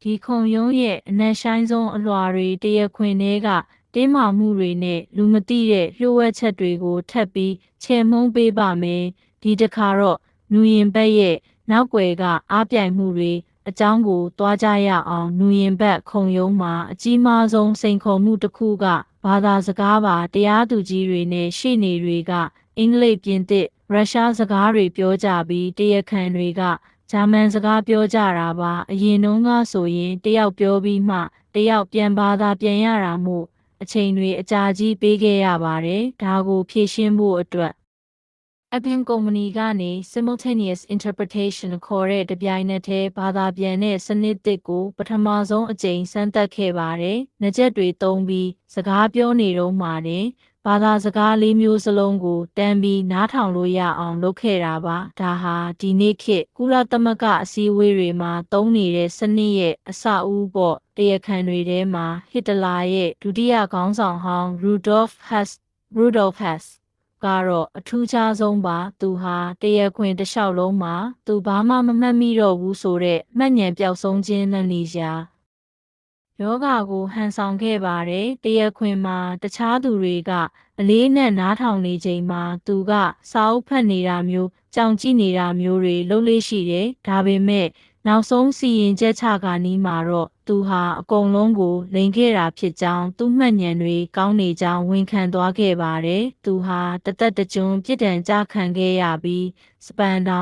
ဒီခုံရုံးရဲ့အနက်ရှိုင်းဆုံးအလွှာတွေတရားခွင်တွေကတင်းမာမှုတွေနဲ့လူမသိတဲ့လျှို့ဝှက်ချက်တွေကိုထပ်ပြီးချေမှုန်းပေးပါမယ်ဒီတစ်ခါတော့နူရင်ဘက်ရဲ့နောက်ွယ်ကအားပြိုင်မှုတွေအကြောင်းကိုတွားကြရအောင်နူရင်ဘက်ခုံရုံးမှာအကြီးမားဆုံးစိန်ခေါ်မှုတစ်ခုကဘာသာစကားပါတရားသူကြီးတွေနဲ့ရှေ့နေတွေကအင်္ဂလိပ်ပြင်သစ်ရုရှားစကားတွေပြောကြပြီးတရားခံတွေကဂျာမန်စကားပြောကြတာပါအရင်တုန်းကဆိုရင်တယောက်ပြောပြီးမှတယောက်ပြန်ဘာသာပြန်ရတာမို့အချိန်တွေအကြာကြီးပေးခဲ့ရပါတယ်ဒါကိုဖြေရှင်းဖို့အတွက်အပြင်ကုမ္ပဏီကနေ simultaneous interpretation ခေါ်တဲ့တပြိုင်နက်တည်းဘာသာပြန်တဲ့စနစ်သစ်ကိုပထမဆုံးအကြိမ်စမ်းသပ်ခဲ့ပါတယ်။နှစ်ချက်တွေသုံးပြီးစကားပြောနေတော့မှတင်ဘာသာစကား၄မျိုးစလုံးကိုတန်းပြီးနားထောင်လို့ရအောင်လုပ်ခဲ့တာပါ။ဒါဟာဒီနေ့ခေတ်ကုလသမဂ္ဂအစည်းအဝေးတွေမှာသုံးနေတဲ့စနစ်ရဲ့အစအဦးပေါ့တရားခံတွေထဲမှာဟစ်တလာရဲ့ဒုတိယခေါင်းဆောင်ဟောင်း Rudolf Hess ကတော့အထူးခြားဆုံးပါသူဟာတရားခွင်တစ်လျှောက်လုံးမှာသူဘာမှမမှတ်မိတော့ဘူးဆိုတဲ့မှတ်ဉာဏ်ပျောက်ဆုံးခြင်းနဲ့နေရာယောဂါကိုဟန်ဆောင်ခဲ့ပါတယ်တရားခွင်မှာတခြားသူတွေကအလေးနဲ့နားထောင်နေချိန်မှာသူကစာအုပ်ဖတ်နေတာမျိုးကြောင်ကြည့်နေတာမျိုးတွေလုပ်လို့ရှိတယ်ဒါပေမဲ့နောက်ဆုံးစီရင်ချက်ချကနီးမှာတော့သူဟာအကုန်လုံးကိုလိန်ခဲ့တာဖြစ်ကြောင်းသူ့မှတ်ဉာဏ်တွေကောင်းနေကြောင်းဝန်ခံသွားခဲ့ပါတယ်။သူဟာတသက်တကျွန်းပြစ်ဒဏ်ကြခံခဲ့ရပြီးစပန်တာ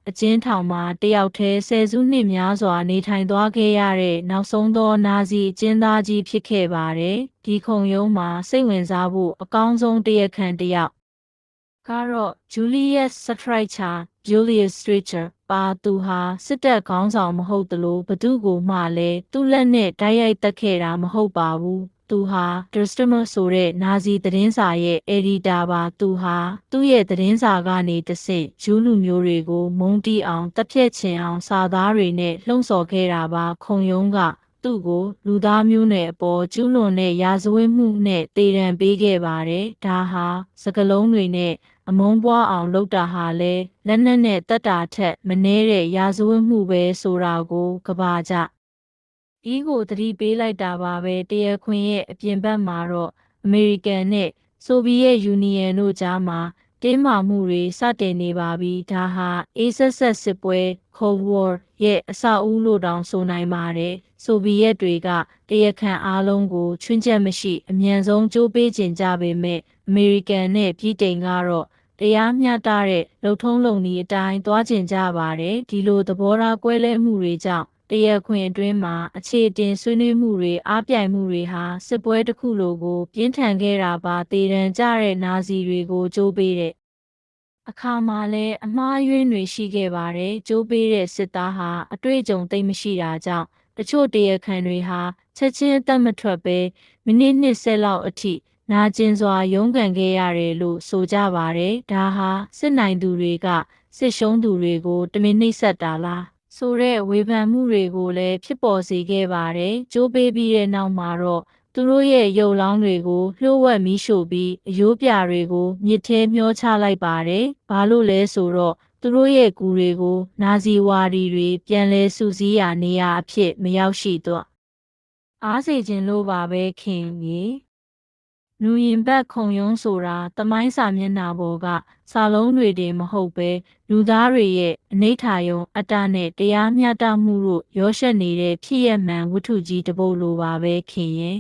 အကျဉ်းထောင်မှာတယောက်တည်းဆယ်စုနှစ်များစွာနေထိုင်သွားခဲ့ရတဲ့နောက်ဆုံးသောနာဇီအကျဉ်းသားကြီးဖြစ်ခဲ့ပါတယ်။ဒီခုံရုံးမှာစိတ်ဝင်စားဖို့အကောင်းဆုံးတရားခံတစ်ယောက်ကတော့ Julius Streicher ပါသူဟာစစ်တပ်ခေါင်းဆောင်မဟုတ်သလိုဘသူကိုမှလည်းသူ့လက်နဲ့တိုက်ရိုက်တက်ခဲ့တာမဟုတ်ပါဘူးသူဟာ Der Stimme ဆိုတဲ့နာဇီသတင်းစာရဲ့အယ်ဒီတာပါသူဟာသူ့ရဲ့သတင်းစာကနေတဆင့်ဂျူးလူမျိုးတွေကိုမုန်းတီးအောင်တပ်ဖြတ်ချင်အောင်စာသားတွေနဲ့လှုံ့ဆော်ခဲ့တာပါခုံရုံးကသူ့ကိုလူသားမျိုးနွယ်အပေါ်ကျူးလွန်တဲ့ရာဇဝတ်မှုနဲ့တေတံပေးခဲ့ပါတယ်ဒါဟာစကလုံးတွေနဲ့အမုန်းပွားအောင်လုပ်တာဟာလဲလက်နက်နဲ့တက်တာထက်မနှဲတဲ့ရာဇဝတ်မှုပဲဆိုတာကိုကဘာကြဒီကိုသတိပေးလိုက်တာပါပဲတရားခွင်ရဲ့အပြင်ဘက်မှာတော့အမေရိကန်နဲ့ဆိုဗီယက်ယူနီယံတို့ကြားမှာတင်းမာမှုတွေစတင်နေပါပြီဒါဟာအေးဆက်ဆက်စစ်ပွဲ Cold War ရဲ့အစအဦးလို့တောင်ဆိုနိုင်ပါတယ်ဆိုဗီယက်တွေကတရားခံအားလုံးကိုချွင်းချက်မရှိအမြန်ဆုံးကြိုးပေးကျင်ကြပေမဲ့အမေရိကန်နဲ့ပြည်တိန်ကတော့တရားမျှတတဲ့လုံထုံးလုံနည်းအတိုင်းသွားကျင်ကြပါတယ်ဒီလိုသဘောထားကွဲလွဲမှုတွေကြောင့်တရားခွင်အတွင်းမှာအခြေတင်ဆွေးနွေးမှုတွေအားပြိုင်မှုတွေဟာစစ်ပွဲတစ်ခုလိုကိုပြင်းထန်ခဲ့တာပါတေတံကြတဲ့နာဇီတွေကိုကြိုးပေးတဲ့အခါမှာလည်းအမှားအယွင်းတွေရှိခဲ့ပါတယ်ကြိုးပေးတဲ့စစ်သားဟာအတွေ့အကြုံသိမ့်မရှိတာကြောင့်တချို့တရားခံတွေဟာချက်ချင်းအသက်မထွက်ပဲမိနစ်20လောက်အထိနာကျင်စွာရုန်းကန်ခဲ့ရတယ်လို့ဆိုကြပါတယ်ဒါဟာစစ်နိုင်သူတွေကစစ်ရှုံးသူတွေကိုတမင်နှိပ်စက်တာလားဆိုတဲ့ဝေဖန်မှုတွေကိုလည်းဖြစ်ပေါ်စေခဲ့ပါတယ်ကြိုးပေးပြီးတဲ့နောက်မှာတော့သူတို့ရဲ့ရုပ်လောင်းတွေကိုလျှို့ဝှက်မီးရှို့ပြီးအယိုးပြတွေကိုမြစ်ထဲမျောချလိုက်ပါတယ်ဘာလို့လဲဆိုတော့သူတို့ရဲ့ကူတွေကိုနာဇီဝါဒီတွေပြန်လဲစုစည်းရာနေရာအဖြစ်မရောက်ရှိတော့အားစေခြင်းလို့ပါပဲခင်ကြီးနူရင်ဘက်ခုံရုံးဆိုတာသမိုင်းစာမျက်နှာပေါ်ကစာလုံးတွေတင်မဟုတ်ပဲလူသားတွေရဲ့အနိဋ္ဌာယုံအတ္တနဲ့တရားမျှတမှုတို့ရောရှက်နေတဲ့ဖြစ်ရမှန်ဝတ္ထုကြီးတစ်ပုဒ်လိုပါပဲခင်ရဲ့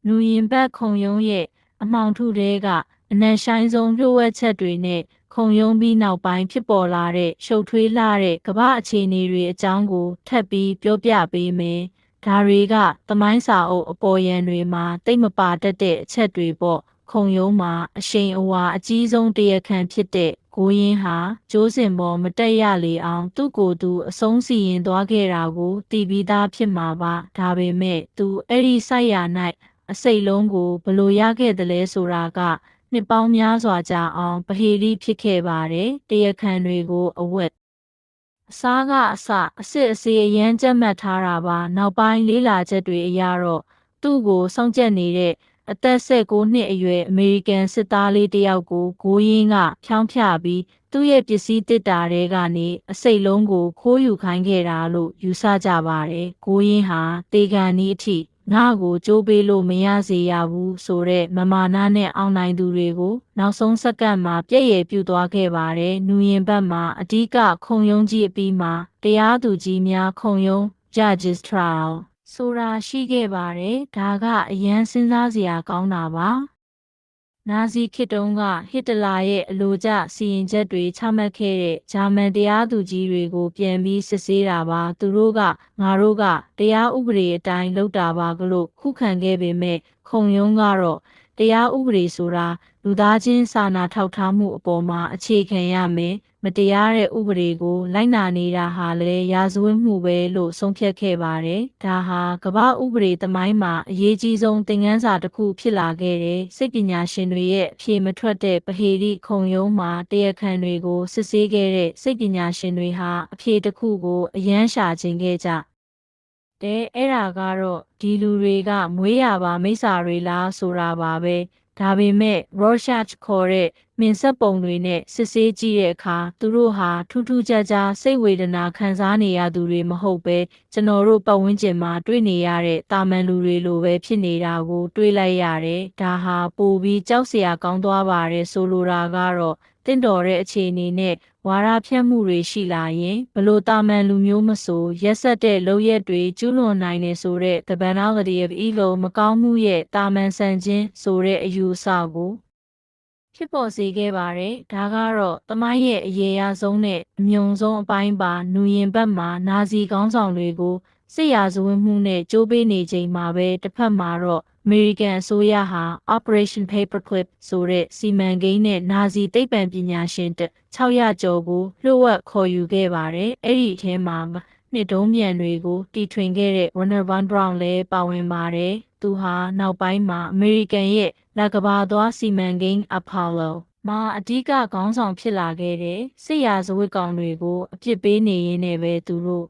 နူရင်ဘက်ခုံရုံးရဲ့အမှောင်ထုတဲကအနက်ရှိုင်းဆုံးလျှို့ဝှက်ချက်တွေနဲ့ခုံရုံးပြီးနောက်ပိုင်းဖြစ်ပေါ်လာတဲ့ရှုပ်ထွေးလာတဲ့ကမ္ဘာအခြေအနေတွေအကြောင်းကိုထပ်ပြီးပြောပြပေးမယ်ဒါတွေကသမိုင်းစာအုပ်အပေါ်ယံတွေမှာတိတ်မပါတတ်တဲ့အချက်တွေပေါ့ခုံရုံးမှာအရှိန်အဝါအကြီးဆုံးတရားခံဖြစ်တဲ့ကိုရင်းဟာကျိုးစင်ပေါ်မတက်ရလေအောင်သူ့ကိုယ်သူအဆုံးစီရင်သွားခဲ့တာကိုသိပြီးသားဖြစ်မှာပါဒါပေမဲ့သူအဲ့ဒီစိုက်ရ၌အစိတ်လုံးကိုဘလို့ရခဲ့တယ်လဲဆိုတာကနှစ်ပေါင်းများစွာကြာအောင်ပဟေလိဖြစ်ခဲ့ပါတယ်တရားခံတွေကိုအဝတ်အစားကအစအစစ်အစေးအရန်ကြက်မှတ်ထားတာပါနောက်ပိုင်းလေးလာချက်တွေအရတော့သူ့ကိုစောင့်ကြက်နေတဲ့အသက်19နှစ်အရွယ်အမေရိကန်စစ်သားလေးတယောက်ကိုဂိုးရင်းကဖြောင်းဖြပြီးသူ သူ့ရဲ့ပစ္စည်းတစ်တာတွေကနေအစိတ်လုံးကိုခိုးယူခိုင်းခဲ့တာလို့ယူဆကြပါတယ်။ကိုရင်းဟာတေကန်နီးအထိငါ့ကိုကြိုးပေးလို့မရစေရဘူးဆိုတဲ့မမာနာနဲ့အောင်နိုင်သူတွေကိုနောက်ဆုံးစက္ကန့်မှာပြည့်ရည်ပြုသွားခဲ့ပါတယ်။နူရင်ဘတ်မှာအဓိကခုံရုံးကြီးအပြီးမှာတရားသူကြီးများခုံရုံး Judges Trial ဆိုတာရှိခဲ့ပါတယ်။ဒါကအရန်စဉ်းစားစရာကောင်းတာပါ။နာဇီခေတ်တုန်းကဟစ်တလာရဲ့အလိုကျစီရင်ချက်တွေချမှတ်ခဲ့တဲ့ဂျာမန်တရားသူကြီးတွေကိုပြန်ပြီးစစ်ဆေးတာပါသူတို့ကငါတို့ကတရားဥပဒေအတိုင်းလုပ်တာပါကလို့ခုခံခဲ့ပေမဲ့ခုံရုံးကတော့တရားဥပဒေဆိုတာလူသားချင်းစာနာထောက်ထားမှုအပေါ်မှာအခြေခံရမယ်မတရားတဲ့ဥပဒေကိုလိုက်နာနေတာဟာလည်းရာဇဝတ်မှုပဲလို့ဆုံးဖြတ်ခဲ့ပါတယ်ဒါဟာကမ္ဘာဥပဒေသမိုင်းမှာအရေးကြီးဆုံးသင်ခန်းစာတစ်ခုဖြစ်လာခဲ့တဲ့စိတ်ပညာရှင်တွေရဲ့အဖြေမထွက်တဲ့ပဟေရိခုံရုံးမှာတရားခံတွေကိုစစ်ဆေးခဲ့တဲ့စိတ်ပညာရှင်တွေဟာအဖြေတစ်ခုကိုအယမ်းရှာခြင်းခဲ့ကြအဲ့ဒါကတော့ဒီလူတွေကမွေးရပါမိစ္ဆာတွေလားဆိုတာပါပဲဒါပေမဲ့ Rorschach ခေါ်တဲ့မင်ဆက်ပုံတွေနဲ့စစ်ဆေးကြည့်တဲ့အခါသူတို့ဟာထူးထူးခြားခြားစိတ်ဝေဒနာခံစားနေရသူတွေမဟုတ်ပဲကျွန်တော်တို့ပတ်ဝန်းကျင်မှာတွေ့နေရတဲ့တာမန်လူတွေလိုပဲဖြစ်နေတာကိုတွေးလိုက်ရတယ်ဒါဟာပိုပြီးကြောက်စရာကောင်းသွားပါတယ်ဆိုလိုတာကတော့တင့်တော်တဲ့အခြေအနေနဲ့ဝါဒဖြန့်မှုတွေရှိလာရင်ဘလို့တာမန်လူမျိုးမဆိုရက်ဆက်တဲ့လုပ်ရက်တွေကျူးလွန်နိုင်နေဆိုတဲ့ The Banality of Evil မကောင်းမှုရဲ့တာမန်ဆန်ခြင်းဆိုတဲ့အယူအဆကိုဖြစ်ပေါ်စေခဲ့ပါတယ်။ဒါကတော့သမိုင်းရဲ့အရေးအဆုံးနဲ့အမြုံဆုံးအပိုင်းပါနူရင်ဘတ်မှာနာဇီခေါင်းဆောင်တွေကိုစစ်ရာဇဝတ်မှုနဲ့ကြိုးပေးနေချိန်မှာပဲတစ်ဖက်မှာတော့အမေရိကန်အစိုးရဟာ Operation Paperclip ဆိုတဲ့စီမံကိန်းနဲ့နာဇီသိပ္ပံပညာရှင်600ကျော်ကိုလျှို့ဝှက်ခေါ်ယူခဲ့ပါတယ်။အဲ့ဒီအထဲမှာနှစ်တုံးပြန်တွေကိုတီထွင်ခဲ့တဲ့ Wernher von Braun လည်းပါဝင်ပါတယ်။သူဟာနောက်ပိုင်းမှာအမေရိကန်ရဲ့လကဘာသွားစီမံကိန်း Apollo မှာအဓိကခေါင်းဆောင်ဖြစ်လာခဲ့တဲ့စစ်ရာဇဝတ်ကောင်တွေကိုအပြစ်ပေးနေရင်းနဲ့ပဲသူတို့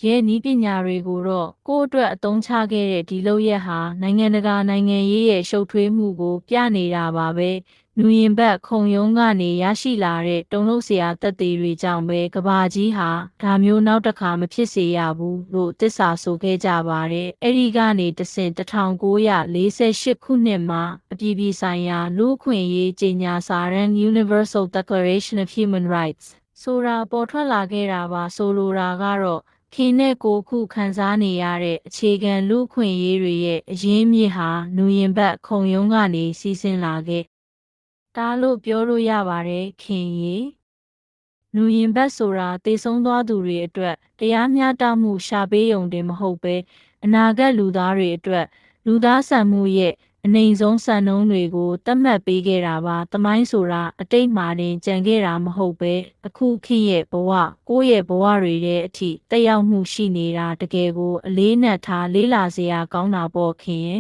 ရဲ့နည်းပညာတွေကိုတော့ကိုယ့်အတွက်အသုံးချခဲ့တဲ့ဒီလုပ်ရက်ဟာနိုင်ငံတကာနိုင်ငံရေးရဲ့ရှုပ်ထွေးမှုကိုပြနေတာပါပဲနူရင်ဘတ်ခုံရုံးကနေရရှိလာတဲ့တုံ့လုပ်စရာသက်သေတွေကြောင့်ပဲကဘာကြီးဟာဒါမျိုးနောက်တစ်ခါမဖြစ်စေရဘူးလို့သစ္စာဆိုခဲ့ကြပါတယ်အဲ့ဒီကနေတဆင့်1948ခုနှစ်မှာအပြည်ပြည်ဆိုင်ရာလူ့အခွင့်အရေးကြေညာစာတမ်း Universal Declaration of Human Rights ဆိုတာပေါ်ထွက်လာခဲ့တာပါဆိုလိုတာကတော့ခင်နဲ့ကိုခုခံစားနေရတဲ့အခြေခံလူ့အခွင့်အရေးတွေရဲ့အရင်းမြစ်ဟာနူရင်ဘတ်ခုံရုံးကနေစီးဆင်းလာခဲ့ဒါလို့ပြောလို့ရပါတယ်ခင်ရေနူရင်ဘတ်ဆိုတာတည်ဆုံးသွားသူတွေအတွက်တရားမျှတမှုရှာပေးရုံတင်မဟုတ်ပဲအနာဂတ်လူသားတွေအတွက်လူသားဆန်မှုရဲ့အနိုင်ဆုံးစံနှုန်းတွေကိုသတ်မှတ်ပေးခဲ့တာပါ။သမိုင်းဆိုတာအတိတ်မှာတင်ကြံခဲ့တာမဟုတ်ပဲအခုခေတ်ရဲ့ဘဝကိုယ့်ရဲ့ဘဝတွေရဲ့အထိတက်ရောက်မှုရှိနေတာတကယ်ကိုအလေးနက်ထားလေးလာစရာကောင်းတာပေါ့ခင်